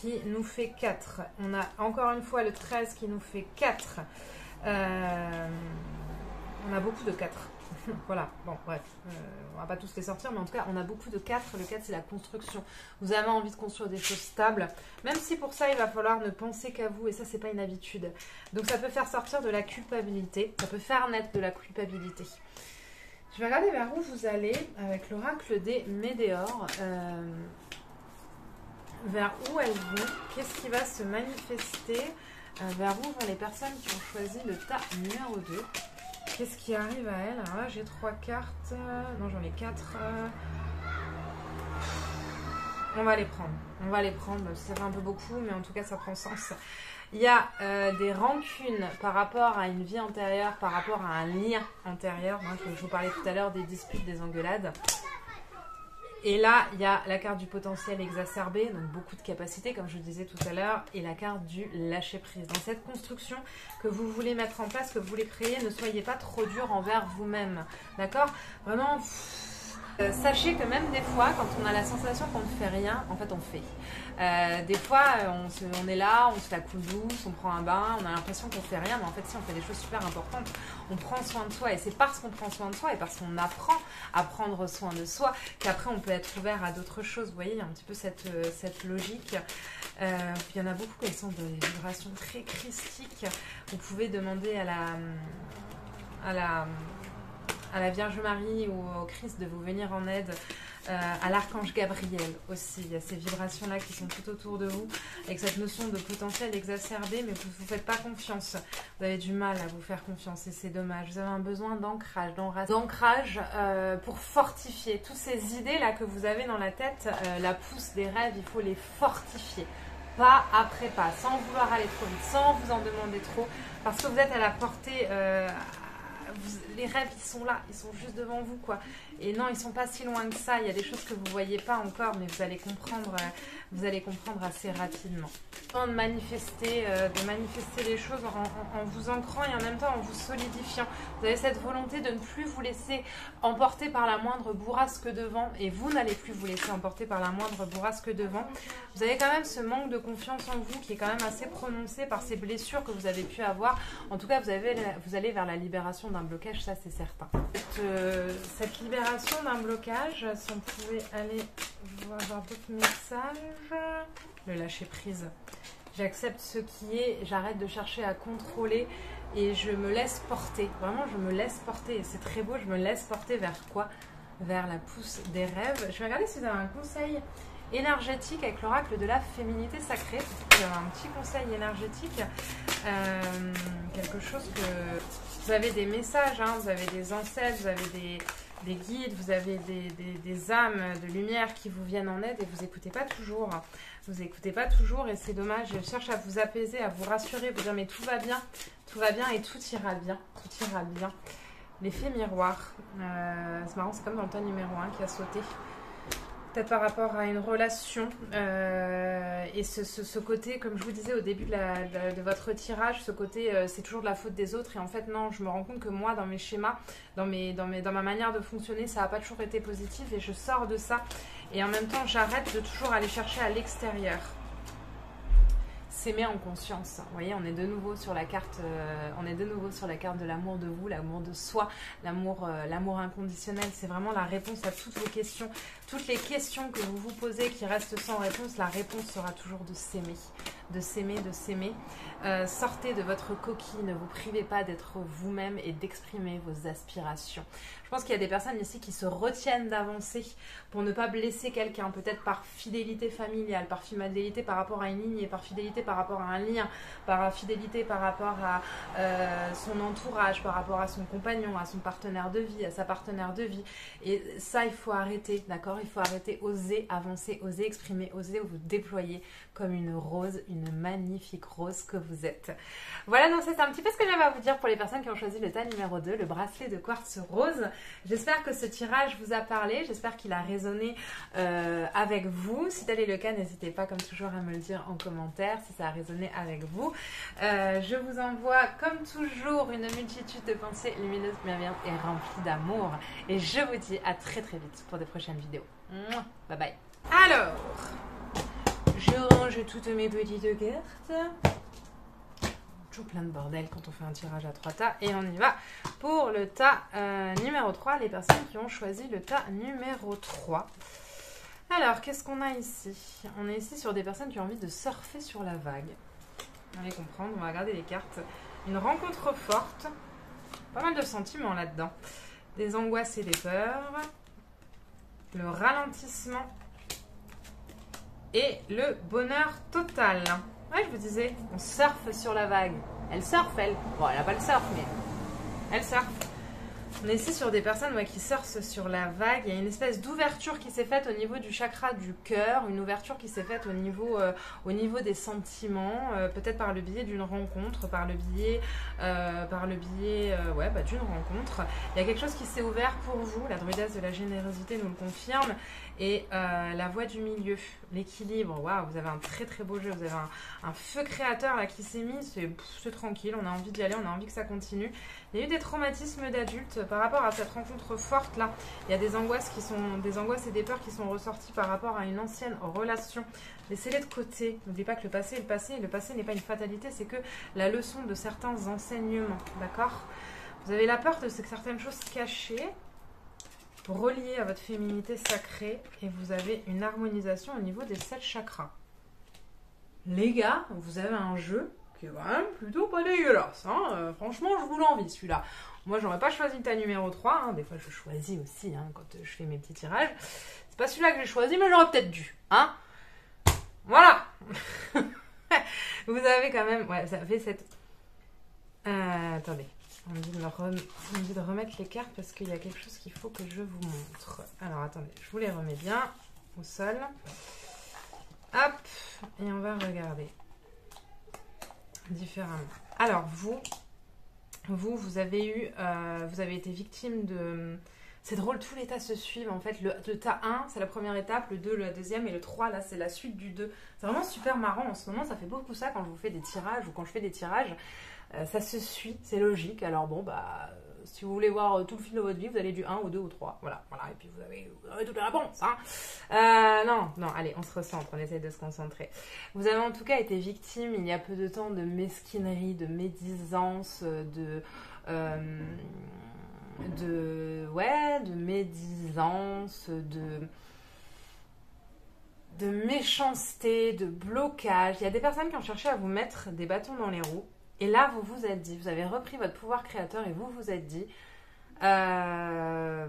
Speaker 1: qui nous fait 4. On a encore une fois le 13 qui nous fait 4. On a beaucoup de 4. Voilà, bon, bref, on va pas tous les sortir, mais en tout cas, on a beaucoup de 4. Le 4, c'est la construction. Vous avez envie de construire des choses stables, même si pour ça, il va falloir ne penser qu'à vous, et ça, c'est pas une habitude. Donc, ça peut faire sortir de la culpabilité, ça peut faire naître de la culpabilité. Je vais regarder vers où vous allez avec l'oracle des Médéors. Vers où elles vont, qu'est-ce qui va se manifester, vers où vont les personnes qui ont choisi le tas numéro 2, qu'est-ce qui arrive à elles. Alors là j'ai 3 cartes, non j'en ai 4, on va les prendre, ça fait un peu beaucoup mais en tout cas ça prend sens. Il y a des rancunes par rapport à une vie antérieure, par rapport à un lien antérieur, hein, je vous parlais tout à l'heure des disputes, des engueulades. Et là, il y a la carte du potentiel exacerbé, donc beaucoup de capacités, comme je le disais tout à l'heure, et la carte du lâcher-prise. Dans cette construction que vous voulez mettre en place, que vous voulez créer, ne soyez pas trop dur envers vous-même. D'accord? Vraiment, sachez que même des fois, quand on a la sensation qu'on ne fait rien, en fait, on fait. Des fois, on est là, on se la coule douce, on prend un bain, on a l'impression qu'on ne fait rien, mais en fait, si, on fait des choses super importantes. On prend soin de soi, et c'est parce qu'on prend soin de soi et parce qu'on apprend à prendre soin de soi qu'après, on peut être ouvert à d'autres choses. Vous voyez, il y a un petit peu cette logique. Il y en a beaucoup qui sont des vibrations très christiques. Vous pouvez demander à la Vierge Marie ou au Christ de vous venir en aide, à l'archange Gabriel aussi. Il y a ces vibrations-là qui sont tout autour de vous, avec cette notion de potentiel exacerbé, mais vous ne vous faites pas confiance. Vous avez du mal à vous faire confiance et c'est dommage. Vous avez un besoin d'ancrage, pour fortifier toutes ces idées-là que vous avez dans la tête, la pousse des rêves, il faut les fortifier. Pas après pas, sans vouloir aller trop vite, sans vous en demander trop, parce que vous êtes à la portée... les rêves, ils sont là, ils sont juste devant vous, quoi. Et non, ils sont pas si loin que ça. Il y a des choses que vous voyez pas encore, mais vous allez comprendre vous allez comprendre assez rapidement. De manifester les choses en vous ancrant et en même temps en vous solidifiant. Vous avez cette volonté de ne plus vous laisser emporter par la moindre bourrasque de vent et vous n'allez plus vous laisser emporter par la moindre bourrasque de vent. Vous avez quand même ce manque de confiance en vous qui est quand même assez prononcé par ces blessures que vous avez pu avoir. En tout cas, vous allez vers la libération d'un blocage, ça c'est certain. Cette libération d'un blocage, si on pouvait aller voir d'autres messages, le lâcher prise. J'accepte ce qui est, j'arrête de chercher à contrôler et je me laisse porter. Vraiment, je me laisse porter. Et c'est très beau, je me laisse porter vers quoi? Vers la pousse des rêves. Je vais regarder si vous avez un conseil énergétique avec l'oracle de la féminité sacrée. Vous avez un petit conseil énergétique. Quelque chose que... Vous avez des messages, hein, vous avez des ancêtres, vous avez des guides, vous avez des âmes de lumière qui vous viennent en aide et vous n'écoutez pas toujours. Vous n'écoutez pas toujours et c'est dommage. Je cherche à vous apaiser, à vous rassurer, vous dire mais tout va bien et tout ira bien. Tout ira bien. L'effet miroir. C'est marrant, c'est comme dans le tas numéro 1 qui a sauté. Peut-être par rapport à une relation et ce côté, comme je vous disais au début de votre tirage, ce côté c'est toujours de la faute des autres et en fait non, je me rends compte que moi dans mes schémas, dans ma manière de fonctionner, ça n'a pas toujours été positif et je sors de ça et en même temps j'arrête de toujours aller chercher à l'extérieur. S'aimer en conscience. Vous voyez, on est de nouveau sur la carte, de l'amour de vous, l'amour de soi, l'amour inconditionnel. C'est vraiment la réponse à toutes vos questions. Toutes les questions que vous vous posez qui restent sans réponse, la réponse sera toujours de s'aimer. De s'aimer, de s'aimer. Sortez de votre coquille, ne vous privez pas d'être vous-même et d'exprimer vos aspirations. Je pense qu'il y a des personnes ici qui se retiennent d'avancer pour ne pas blesser quelqu'un, peut-être par fidélité familiale, par fidélité par rapport à une lignée, par fidélité par rapport à un lien, par fidélité par rapport à son entourage, par rapport à son compagnon, à son partenaire de vie, à sa partenaire de vie. Et ça, il faut arrêter, d'accord? Il faut arrêter, oser avancer, oser exprimer, oser vous déployer comme une rose, une magnifique rose que vous êtes. Voilà, donc c'est un petit peu ce que j'avais à vous dire pour les personnes qui ont choisi le tas numéro 2, le bracelet de quartz rose. J'espère que ce tirage vous a parlé, j'espère qu'il a résonné avec vous. Si tel est le cas, n'hésitez pas comme toujours à me le dire en commentaire si ça a résonné avec vous. Je vous envoie comme toujours une multitude de pensées lumineuses, bienveillantes et remplies d'amour. Et je vous dis à très très vite pour de prochaines vidéos. Bye bye. Alors, je range toutes mes petites cartes. Toujours plein de bordel quand on fait un tirage à 3 tas. Et on y va pour le tas numéro 3, les personnes qui ont choisi le tas numéro 3. Alors, qu'est-ce qu'on a ici? On est ici sur des personnes qui ont envie de surfer sur la vague. Vous allez comprendre, on va regarder les cartes. Une rencontre forte, pas mal de sentiments là-dedans. Des angoisses et des peurs. Le ralentissement. Et le bonheur total. Ouais, je vous disais, on surfe sur la vague. Elle surfe, elle. Bon, elle n'a pas le surf, mais elle surfe. On est ici sur des personnes qui surfent sur la vague. Il y a une espèce d'ouverture qui s'est faite au niveau du chakra du cœur, une ouverture qui s'est faite au niveau des sentiments, peut-être par le biais d'une rencontre, par le biais d'une rencontre. Il y a quelque chose qui s'est ouvert pour vous. La druidesse de la générosité nous le confirme. Et la voie du milieu, l'équilibre. Waouh, vous avez un très très beau jeu. Vous avez un feu créateur là qui s'est mis. C'est tranquille, on a envie d'y aller, on a envie que ça continue. Il y a eu des traumatismes d'adultes par rapport à cette rencontre forte là. Il y a des angoisses et des peurs qui sont ressorties par rapport à une ancienne relation. Laissez-les de côté. N'oubliez pas que le passé est le passé. Le passé n'est pas une fatalité, c'est que la leçon de certains enseignements. D'accord? Vous avez la peur de certaines choses cachées, relié à votre féminité sacrée, et vous avez une harmonisation au niveau des 7 chakras. Les gars, vous avez un jeu qui est quand même plutôt pas dégueulasse. Hein. Franchement, je vous l'envie celui-là. Moi, j'aurais pas choisi le tas numéro 3. Hein. Des fois, je choisis aussi quand je fais mes petits tirages. C'est pas celui-là que j'ai choisi, mais j'aurais peut-être dû. Hein. Voilà. Vous avez quand même... Ouais, ça fait cette... attendez. On me dit de remettre les cartes parce qu'il y a quelque chose qu'il faut que je vous montre. Alors, attendez, je vous les remets bien au sol. Hop, et on va regarder différemment. Alors, vous avez été victime de C'est drôle, tous les tas se suivent en fait. Le tas 1, c'est la première étape, le 2, la deuxième, et le 3, là, c'est la suite du 2. C'est vraiment super marrant en ce moment, ça fait beaucoup ça quand je vous fais des tirages ou quand je fais des tirages. Ça se suit, c'est logique. Alors bon, bah, si vous voulez voir tout le fil de votre vie, vous allez du 1 au 2 au 3. Voilà, et puis vous avez toute la réponse. Hein. Non, allez, on se recentre, on essaie de se concentrer. Vous avez en tout cas été victime il y a peu de temps de mesquinerie, de médisance, de médisance, de méchanceté, de blocage. Il y a des personnes qui ont cherché à vous mettre des bâtons dans les roues. Et là, vous vous êtes dit, vous avez repris votre pouvoir créateur et vous vous êtes dit, je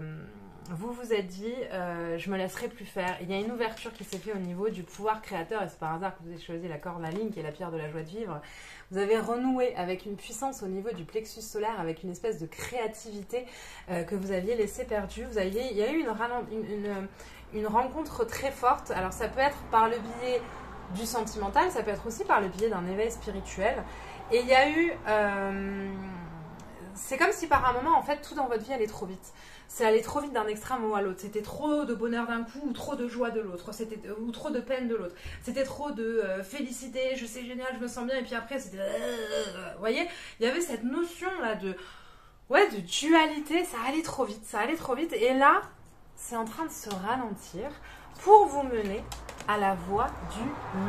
Speaker 1: me laisserai plus faire. Il y a une ouverture qui s'est faite au niveau du pouvoir créateur et c'est par hasard que vous avez choisi la cornaline qui est la pierre de la joie de vivre. Vous avez renoué avec une puissance au niveau du plexus solaire, avec une espèce de créativité que vous aviez laissé perdue. Il y a eu une rencontre très forte. Alors ça peut être par le biais du sentimental, ça peut être aussi par le biais d'un éveil spirituel. Et il y a eu... c'est comme si par un moment, en fait, tout dans votre vie allait trop vite. C'est aller trop vite d'un extrême à l'autre. C'était trop de bonheur d'un coup ou trop de joie de l'autre. Ou trop de peine de l'autre. C'était trop de félicité, je sais génial, je me sens bien. Et puis après, c'était... vous voyez, il y avait cette notion-là de dualité. Ça allait trop vite. Et là, c'est en train de se ralentir pour vous mener à la voie du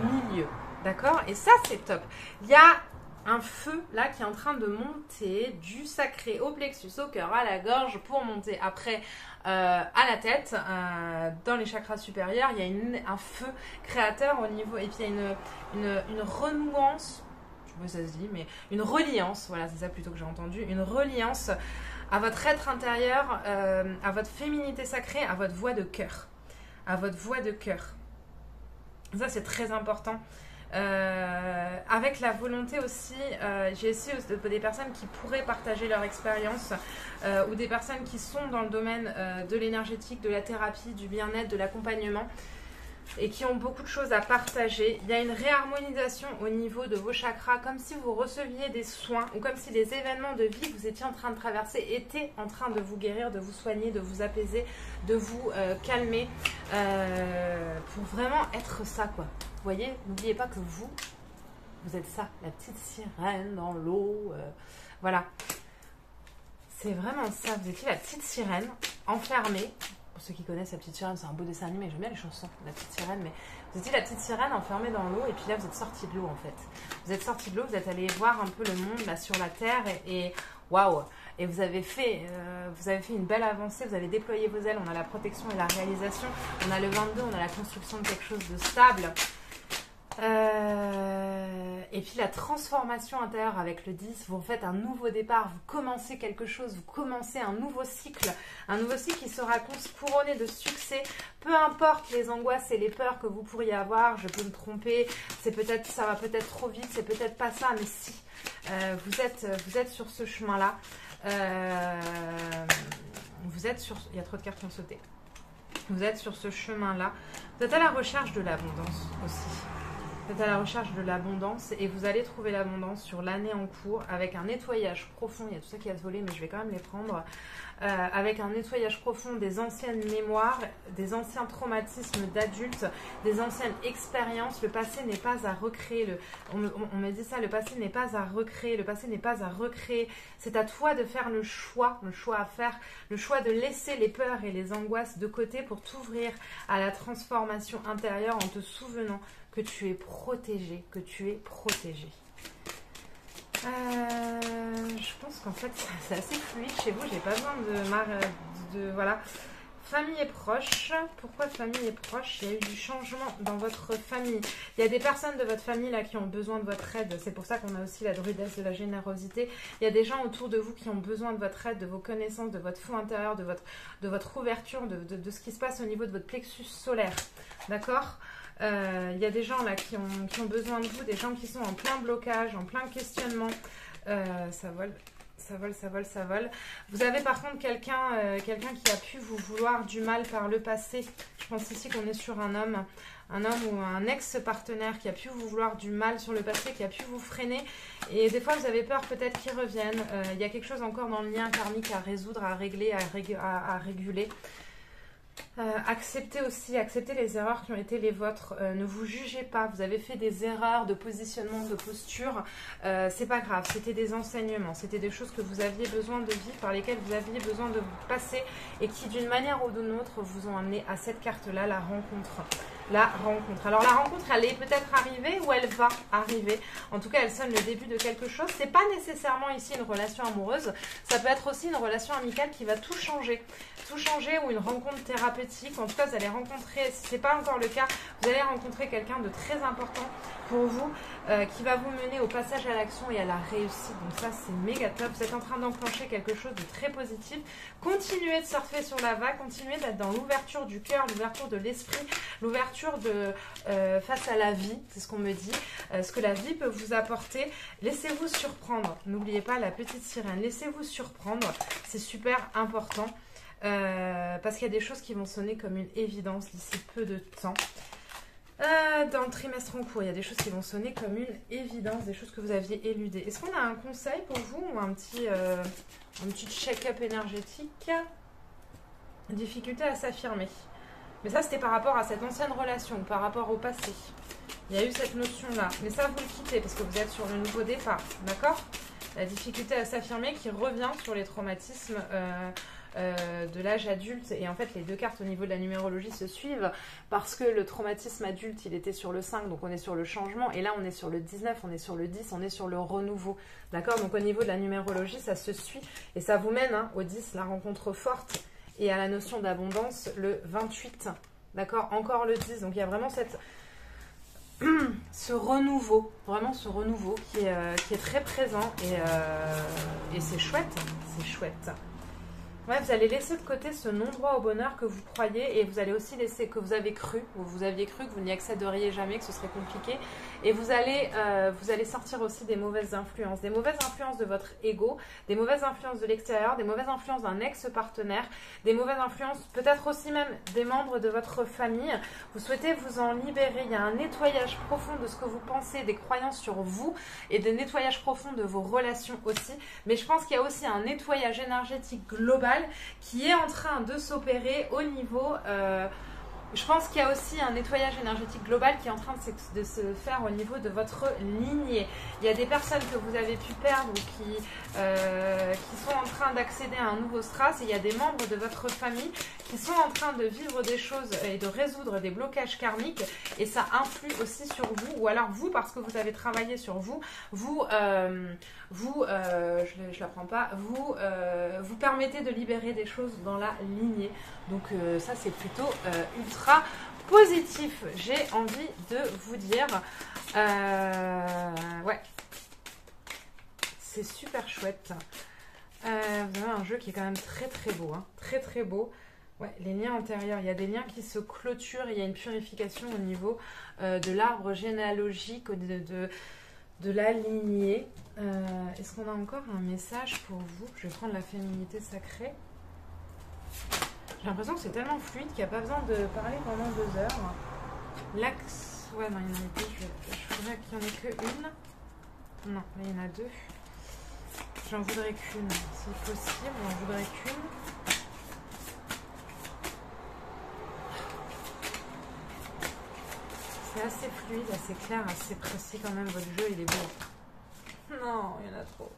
Speaker 1: milieu. D'accord? Et ça, c'est top. Il y a un feu là qui est en train de monter du sacré au plexus, au cœur, à la gorge pour monter après à la tête, dans les chakras supérieurs. Il y a un feu créateur au niveau, et puis il y a une renouance, je sais pas si ça se dit, mais une reliance, voilà, c'est ça plutôt que j'ai entendu, une reliance à votre être intérieur, à votre féminité sacrée, à votre voix de cœur, ça c'est très important. Avec la volonté aussi, j'ai aussi des personnes qui pourraient partager leur expérience ou des personnes qui sont dans le domaine de l'énergétique, de la thérapie, du bien-être, de l'accompagnement et qui ont beaucoup de choses à partager. Il y a une réharmonisation au niveau de vos chakras, comme si vous receviez des soins ou comme si les événements de vie que vous étiez en train de traverser étaient en train de vous guérir, de vous soigner, de vous apaiser, de vous calmer pour vraiment être ça, quoi. Vous voyez, n'oubliez pas que vous êtes ça, la petite sirène dans l'eau. Voilà. C'est vraiment ça. Vous étiez la petite sirène enfermée. Pour ceux qui connaissent la petite sirène, c'est un beau dessin animé. J'aime bien les chansons, la petite sirène. Mais vous étiez la petite sirène enfermée dans l'eau. Et puis là, vous êtes sorti de l'eau, en fait. Vous êtes sorti de l'eau, vous êtes allé voir un peu le monde là sur la terre. Et waouh! Et vous avez fait une belle avancée. Vous avez déployé vos ailes. On a la protection et la réalisation. On a le 22, on a la construction de quelque chose de stable. Et puis la transformation intérieure avec le 10, vous faites un nouveau départ, vous commencez quelque chose, vous commencez un nouveau cycle qui sera couronné de succès, peu importe les angoisses et les peurs que vous pourriez avoir. Je peux me tromper, ça va peut-être trop vite, c'est peut-être pas ça, mais si, vous êtes sur ce chemin-là, il y a trop de cartes qui ont sauté, vous êtes sur ce chemin-là, vous êtes à la recherche de l'abondance aussi. Vous êtes à la recherche de l'abondance et vous allez trouver l'abondance sur l'année en cours avec un nettoyage profond. Il y a tout ça qui va se voler, mais je vais quand même les prendre. Avec un nettoyage profond des anciennes mémoires, des anciens traumatismes d'adultes, des anciennes expériences. Le passé n'est pas à recréer. On me dit ça, le passé n'est pas à recréer. Le passé n'est pas à recréer. C'est à toi de faire le choix à faire, le choix de laisser les peurs et les angoisses de côté pour t'ouvrir à la transformation intérieure en te souvenant que tu es protégé, Je pense qu'en fait, c'est assez fluide chez vous. J'ai pas besoin voilà. Famille et proches. Pourquoi famille et proches? Il y a eu du changement dans votre famille. Il y a des personnes de votre famille là qui ont besoin de votre aide. C'est pour ça qu'on a aussi la druidesse de la générosité. Il y a des gens autour de vous qui ont besoin de votre aide, de vos connaissances, de votre fond intérieur, de votre ouverture, de ce qui se passe au niveau de votre plexus solaire. D'accord? Il y a des gens là qui ont besoin de vous, des gens qui sont en plein blocage, en plein questionnement. Ça ça vole, ça vole, ça vole. Vous avez par contre quelqu'un qui a pu vous vouloir du mal par le passé. Je pense ici qu'on est sur un homme ou un ex-partenaire qui a pu vous vouloir du mal sur le passé, qui a pu vous freiner. Et des fois, vous avez peur peut-être qu'il revienne. Il y a quelque chose encore dans le lien karmique à résoudre, à régler, à réguler. Acceptez les erreurs qui ont été les vôtres. Ne vous jugez pas. Vous avez fait des erreurs de positionnement, de posture. C'est pas grave. C'était des enseignements. C'était des choses que vous aviez besoin de vivre, par lesquelles vous aviez besoin de passer et qui, d'une manière ou d'une autre, vous ont amené à cette carte-là, la rencontre. La rencontre. Alors la rencontre, elle est peut-être arrivée ou elle va arriver. En tout cas, elle sonne le début de quelque chose. C'est pas nécessairement ici une relation amoureuse. Ça peut être aussi une relation amicale qui va tout changer. Tout changer ou une rencontre thérapeutique. En tout cas, vous allez rencontrer, si ce n'est pas encore le cas, vous allez rencontrer quelqu'un de très important pour vous qui va vous mener au passage à l'action et à la réussite. Donc ça, c'est méga top. Vous êtes en train d'enclencher quelque chose de très positif. Continuez de surfer sur la vague. Continuez d'être dans l'ouverture du cœur, l'ouverture de l'esprit, l'ouverture de face à la vie. C'est ce qu'on me dit. Ce que la vie peut vous apporter. Laissez-vous surprendre. N'oubliez pas la petite sirène. Laissez-vous surprendre. C'est super important. Parce qu'il y a des choses qui vont sonner comme une évidence d'ici peu de temps. Dans le trimestre en cours, il y a des choses qui vont sonner comme une évidence, des choses que vous aviez éludées. Est-ce qu'on a un conseil pour vous ou un petit check-up énergétique? Difficulté à s'affirmer. Mais ça, c'était par rapport à cette ancienne relation, par rapport au passé. Il y a eu cette notion-là. Mais ça, vous le quittez parce que vous êtes sur le nouveau départ. D'accord? La difficulté à s'affirmer qui revient sur les traumatismes de l'âge adulte. Et en fait, les deux cartes au niveau de la numérologie se suivent parce que le traumatisme adulte, il était sur le 5, donc on est sur le changement. Et là, on est sur le 19, on est sur le 10, on est sur le renouveau. D'accord? Donc au niveau de la numérologie, ça se suit. Et ça vous mène au 10, la rencontre forte, et à la notion d'abondance, le 28. D'accord? Encore le 10. Donc il y a vraiment ce renouveau, vraiment ce renouveau qui est très présent. Et c'est chouette. C'est chouette. Ouais, vous allez laisser de côté ce non-droit au bonheur que vous croyez et vous allez aussi laisser que vous avez cru, ou vous aviez cru que vous n'y accéderiez jamais, que ce serait compliqué. Et vous allez sortir aussi des mauvaises influences de votre ego, des mauvaises influences de l'extérieur, des mauvaises influences d'un ex-partenaire, des mauvaises influences peut-être aussi même des membres de votre famille. Vous souhaitez vous en libérer. Il y a un nettoyage profond de ce que vous pensez, des croyances sur vous et des nettoyages profonds de vos relations aussi. Mais je pense qu'il y a aussi un nettoyage énergétique global qui est en train de s'opérer au niveau... je pense qu'il y a aussi un nettoyage énergétique global qui est en train de se faire au niveau de votre lignée. Il y a des personnes que vous avez pu perdre ou qui sont en train d'accéder à un nouveau strass. Et il y a des membres de votre famille qui sont en train de vivre des choses et de résoudre des blocages karmiques. Et ça influe aussi sur vous. Ou alors vous, parce que vous avez travaillé sur vous, je la prends pas, vous permettez de libérer des choses dans la lignée. Donc ça, c'est plutôt ultra positif, j'ai envie de vous dire. Ouais, c'est super chouette. Vous avez un jeu qui est quand même très très beau, hein, très très beau. Ouais, les liens antérieurs, il y a des liens qui se clôturent, il y a une purification au niveau de l'arbre généalogique, de la lignée. Est-ce qu'on a encore un message pour vous? Je vais prendre la féminité sacrée. J'ai l'impression que c'est tellement fluide qu'il n'y a pas besoin de parler pendant 2 heures. L'axe... Ouais, non, il y en a deux. Je voudrais qu'il n'y en ait qu'une. Non, mais il y en a 2. J'en voudrais qu'une. Si possible, j'en voudrais qu'une. C'est assez fluide, assez clair, assez précis quand même. Votre jeu, il est beau. Non, il y en a trop.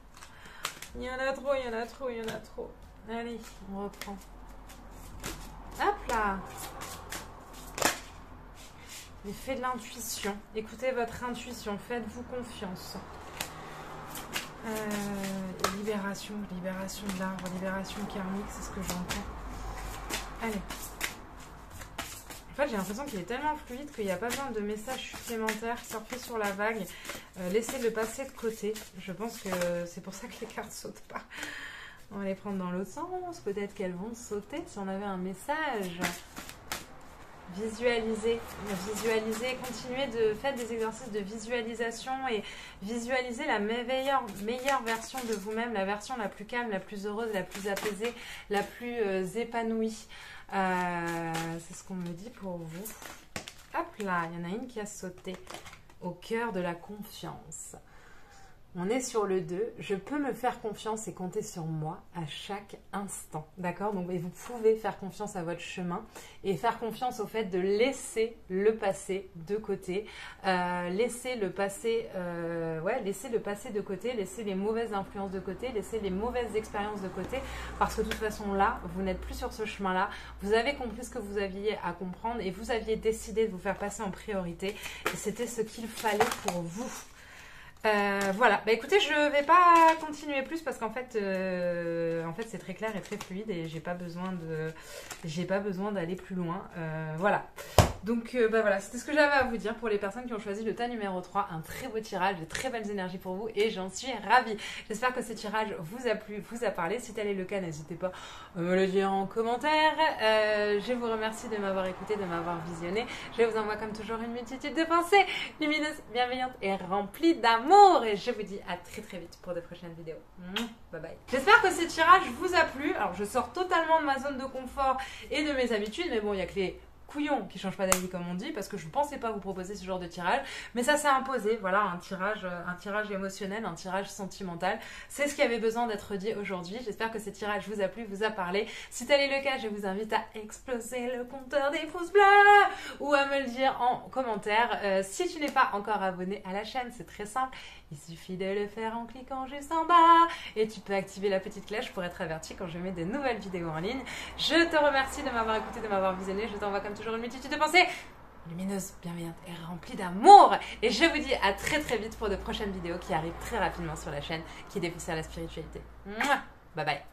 Speaker 1: Il y en a trop, il y en a trop, il y en a trop. Allez, on reprend. Hop là! L'effet de l'intuition. Écoutez votre intuition, faites-vous confiance. Libération de l'arbre, libération karmique, c'est ce que j'entends. Allez. En fait, j'ai l'impression qu'il est tellement fluide qu'il n'y a pas besoin de messages supplémentaires. Surfez sur la vague, laissez-le passer de côté. Je pense que c'est pour ça que les cartes sautent pas. On va les prendre dans l'autre sens. Peut-être qu'elles vont sauter si on avait un message. Visualisez, visualisez, continuez de faire des exercices de visualisation et visualisez la meilleure version de vous-même, la version la plus calme, la plus heureuse, la plus apaisée, la plus épanouie. C'est ce qu'on me dit pour vous. Hop là, il y en a une qui a sauté au cœur de la confiance. On est sur le 2, je peux me faire confiance et compter sur moi à chaque instant, d'accord? Donc vous pouvez faire confiance à votre chemin et faire confiance au fait de laisser le passé de côté, laisser le passé de côté, laisser les mauvaises influences de côté, laisser les mauvaises expériences de côté, parce que de toute façon là, vous n'êtes plus sur ce chemin-là, vous avez compris ce que vous aviez à comprendre et vous aviez décidé de vous faire passer en priorité et c'était ce qu'il fallait pour vous. Voilà, bah écoutez, je vais pas continuer plus parce qu'en fait, c'est très clair et très fluide et j'ai pas besoin d'aller plus loin. Voilà. Donc bah voilà, c'était ce que j'avais à vous dire pour les personnes qui ont choisi le tas numéro 3. Un très beau tirage, de très belles énergies pour vous et j'en suis ravie. J'espère que ce tirage vous a plu, vous a parlé. Si tel est le cas, n'hésitez pas à me le dire en commentaire. Je vous remercie de m'avoir écouté, de m'avoir visionné. Je vous envoie comme toujours une multitude de pensées lumineuses, bienveillantes et remplies d'amour. Et je vous dis à très très vite pour de prochaines vidéos. Bye bye. J'espère que ce tirage vous a plu. Alors je sors totalement de ma zone de confort et de mes habitudes, mais bon, il y a que les couillon qui change pas d'avis comme on dit, parce que je ne pensais pas vous proposer ce genre de tirage, mais ça s'est imposé, voilà, un tirage émotionnel, un tirage sentimental, c'est ce qui avait besoin d'être dit aujourd'hui. J'espère que ce tirage vous a plu, vous a parlé. Si tel est le cas, je vous invite à exploser le compteur des pouces bleus ou à me le dire en commentaire. Si tu n'es pas encore abonné à la chaîne, c'est très simple, il suffit de le faire en cliquant juste en bas et tu peux activer la petite cloche pour être averti quand je mets de nouvelles vidéos en ligne. Je te remercie de m'avoir écouté, de m'avoir visionné. Je t'envoie comme toujours une multitude de pensées lumineuses, bienveillantes et remplies d'amour. Et je vous dis à très très vite pour de prochaines vidéos qui arrivent très rapidement sur la chaîne qui dépoussièrent la spiritualité. Mouah. Bye bye.